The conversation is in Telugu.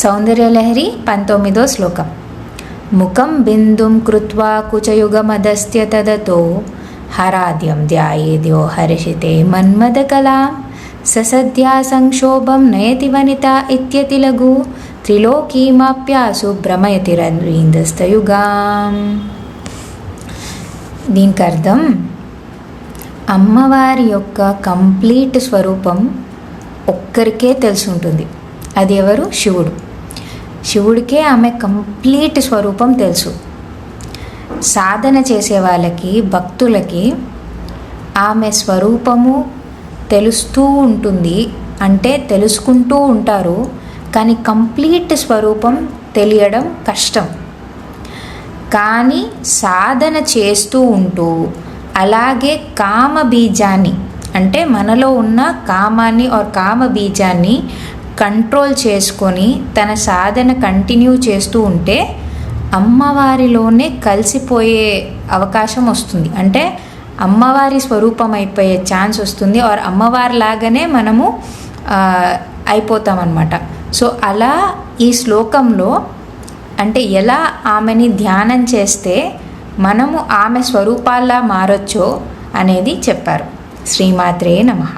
సౌందర్యలహరి 19వ శ్లోకం. ముఖం బిందుం కృత్వా కుచయుగమదస్త్య తదతో హరాద్యం ధ్యాయేద్యో హర్షితే మన్మదకలాం ససద్యా సంక్షోభం నయతి వనిత ఇత్యతి లఘు త్రిలోకీమాప్యాసు భ్రమయతిరన్వీందస్తయుగాం. దీనికి అర్థం, అమ్మవారి యొక్క కంప్లీట్ స్వరూపం ఒక్కరికే తెలిసి ఉంటుంది. అది ఎవరు? శివుడు. శివుడికే ఆమె కంప్లీట్ స్వరూపం తెలుసు. సాధన చేసే వాళ్ళకి, భక్తులకి ఆమె స్వరూపము తెలుస్తూ ఉంటుంది, అంటే తెలుసుకుంటూ ఉంటారు. కానీ కంప్లీట్ స్వరూపం తెలియడం కష్టం. కానీ సాధన చేస్తూ ఉంటూ అలాగే కామ బీజాన్ని, అంటే మనలో ఉన్న కామాన్ని కామ బీజాన్ని కంట్రోల్ చేసుకొని తన సాధన కంటిన్యూ చేస్తూ ఉంటే అమ్మవారిలోనే కలిసిపోయే అవకాశం వస్తుంది. అంటే అమ్మవారి స్వరూపం అయిపోయే ఛాన్స్ వస్తుంది. అమ్మవారి లాగానే మనము అయిపోతామన్నమాట. సో అలా ఈ శ్లోకంలో అంటే ఎలా ఆమెని ధ్యానం చేస్తే మనము ఆమె స్వరూపాల్లా మారొచ్చో అనేది చెప్పారు. శ్రీమాత్రే నమః.